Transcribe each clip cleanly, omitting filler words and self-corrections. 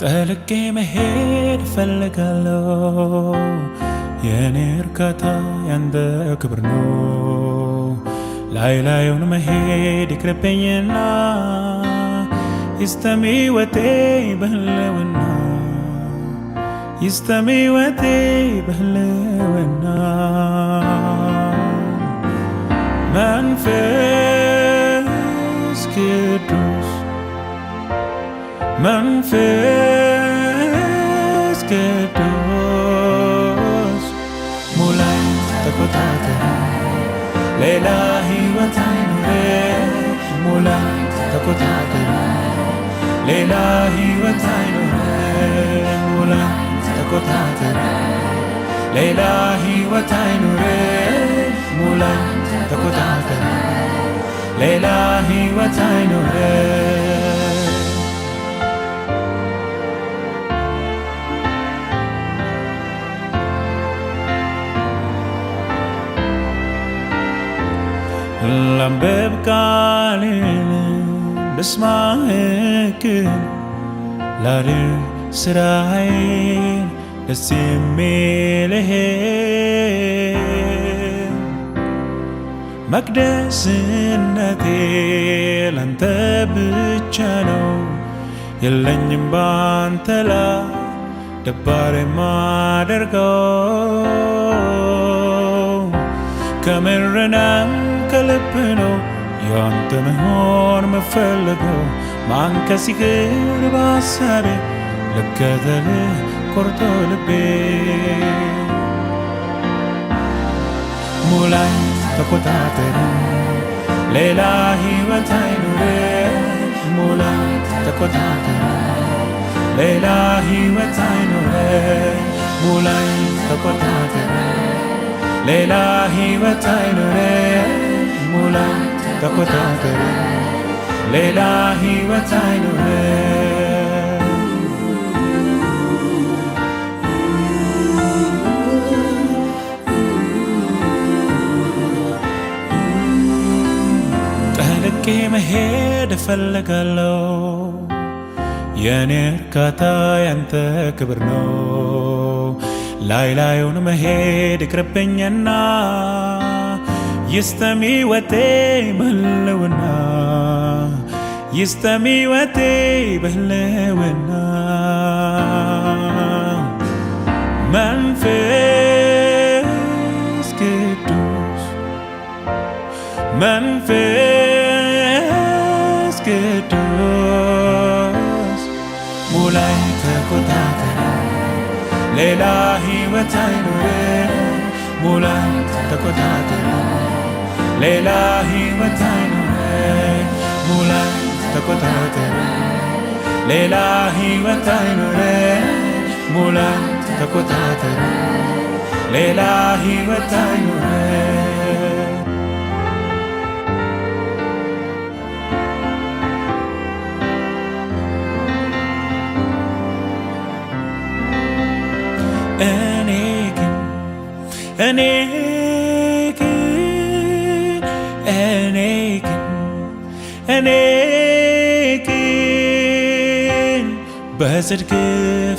ጠልቄ መሄድ እፈልጋለሁ የኔ እርካታ ያንተ ክብር ነው። ላይ ላዩን መሄድ ይቅርብኝና ይስተም ሕይወቴ በህልውና ይስተም ሕይወቴ በህልውና መንፈስ ቅዱስ መንፈስ ቅዱስ ሙላኝ ተቆጣጠር ሌላ ሕይወት አይኑረኝ ሙላኝ ተቆጣጠር ሌላ ሕይወት አይኑረኝ ሙላኝ ተቆጣጠር ሌላ ሕይወት አይኑረኝ ሙላኝ ተቆጣጠር ሌላ ሕይወት አይኑረኝ ላንብብ ቃልህን ልስማ ሕግህን ላድርግ ሥራዬን ደስ የሚልህን መቅደስነቴ ላንተ ብቻ ነው የለኝም ባንተ ላይ ደባር የማደርገው ከምርናም ከልብ ነው ያንተ መሆን መፈልገው ማንከስ ይቅር በሐሳቤ ልከተልህ ቆርጦ ልቤ ሙላኝ ተቆጣጠር ሌላ ሕይወት አይኑረኝ ሙላኝ ተቆጣጠር ሌላ ሕይወት አይኑረኝ ሙላኝ ተቆጣጠር ሌላ ሕይወት አይኑረኝ ሙላኝ ተቆጣጠር ሌላ ሕይወት አይኑረኝ ጠልቄ መሄድ እፈልጋለሁ የኔ እርካታ ያንተ ክብር ነው። ላይ ላዩን መሄድ ይቅርብኝና ይስተም ሕይወቴ በህልውና ይስተም ሕይወቴ በህልውና መንፈስ ቅዱስ መንፈስ ቅዱስ ሙላኝ ተቆጣጠር ሌላ ሕይወት አይኑረኝ ሙላኝ ተቆጣጠር ሌላ ሕይወት አይኑረኝ ሙላኝ ተቆጣጠር ሌላ ሕይወት አይኑረኝ ሙላኝ ተቆጣጠር ሌላ ሕይወት አይኑረኝ እኔ ግን በጽድቅ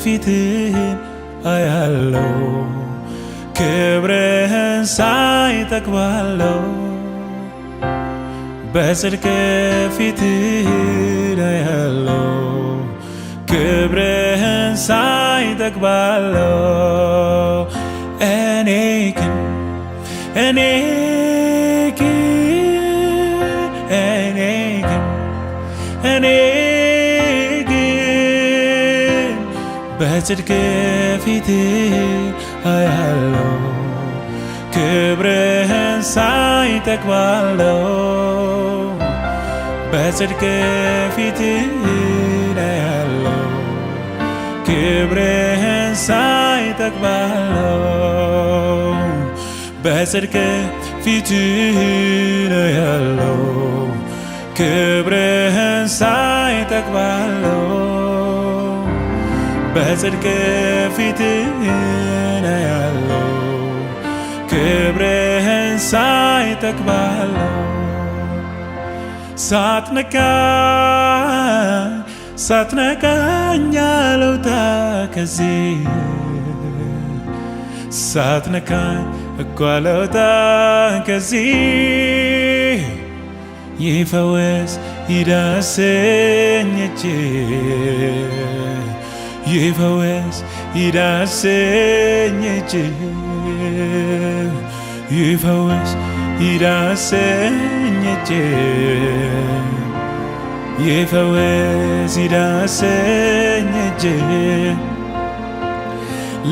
ፊትህን አያለው ክብርህን ሳይ ጠግባለው በጽድቅ ፊትህን አያለው ክብርህን ሳይ ጠግባለው እኔ ግን በጽድቅ ፊትህን አያለው ክብርህን ሳይ ጠግባለው በጽድቅ ፊትህን አያለው ክብርህን ሳይ ጠግባለው በጽድቅ ፊትህን አያለው ክብርህን ሳይ ጠግባለው በጽድቅ ፊትህን አያለው ክብርህን ሳይ ጠግባለው ሳትነካኝ ሳትነካኝ አልወጣ ከዚህ ሳትነካኝ እኮ አልወጣ ከዚህ ይፈወስ ይዳሰኝ እጅህ ይፈወስ ይዳሰኝ እጅህ ይፈወስ ይዳሰኝ እጅህ ይፈወስ ይዳሰኝ እጅህ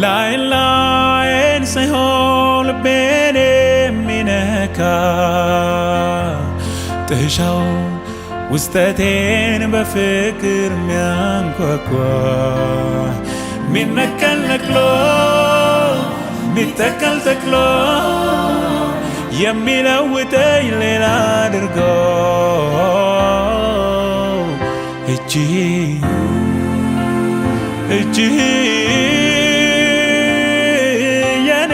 ላይን ላይን ሳይሆን ልቤን የሚነካ ጥሻውን ውስጠቴን በፍቅር ሚያንኳኳ ሚነቀል ነቅሎ ሚተከል ተክሎ የሚለውጠኝ ሌላ አድርጎ እጅህ የኔ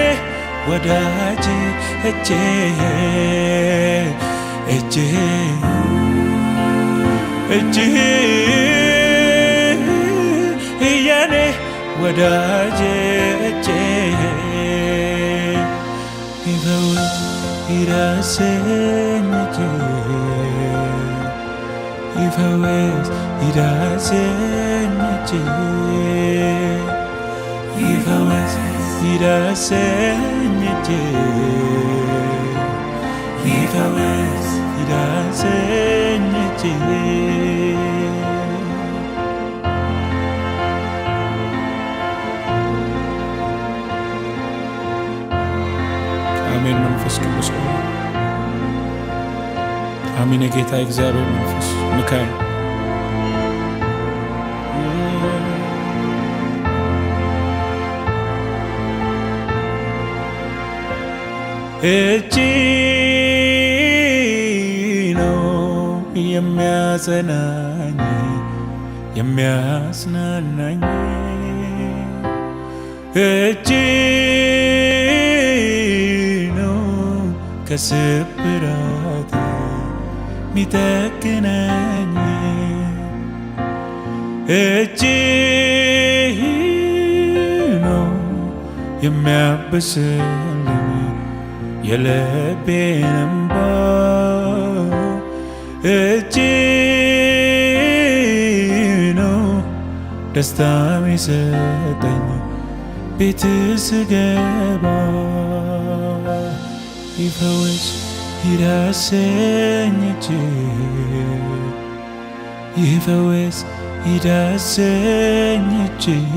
ወዳጅ እጅህ የኔ ወዳጅ እጅህ ይፈወስ ይዳሰኝ እጅህ ይፈወስ ይዳሰኝ እጅህ ይፈወስ ይዳሰኝ እጅህ ይፈወስ ይዳሰኝ እጅህ አሜን። መንፈስ ቅዱስ አሜን። የጌታ እግዚአብሔር መንፈስ ንካኝ እጅ ነው የሚያጸናኝ የሚያጽናናኝ እጅ ነው ከስብራት ሚጠግነኝ እጅ ነው የሚያብስልኝ የልቤን እንባ እጅ ነው ደስታ ሚሰጠኝ ቤት ስገባ ይፈወስ ይዳሰኝ እጅህ ይፈወስ ይዳሰኝ እጅህ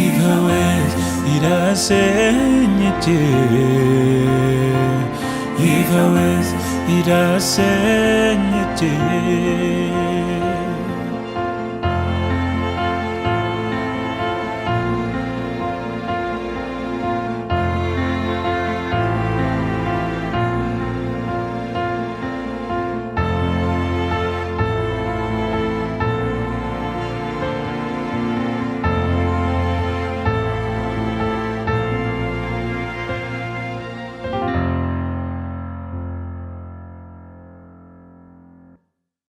ይፈወስ ይዳሰኝ እጅህ ይፈወስ ይዳሰኝ እጅህ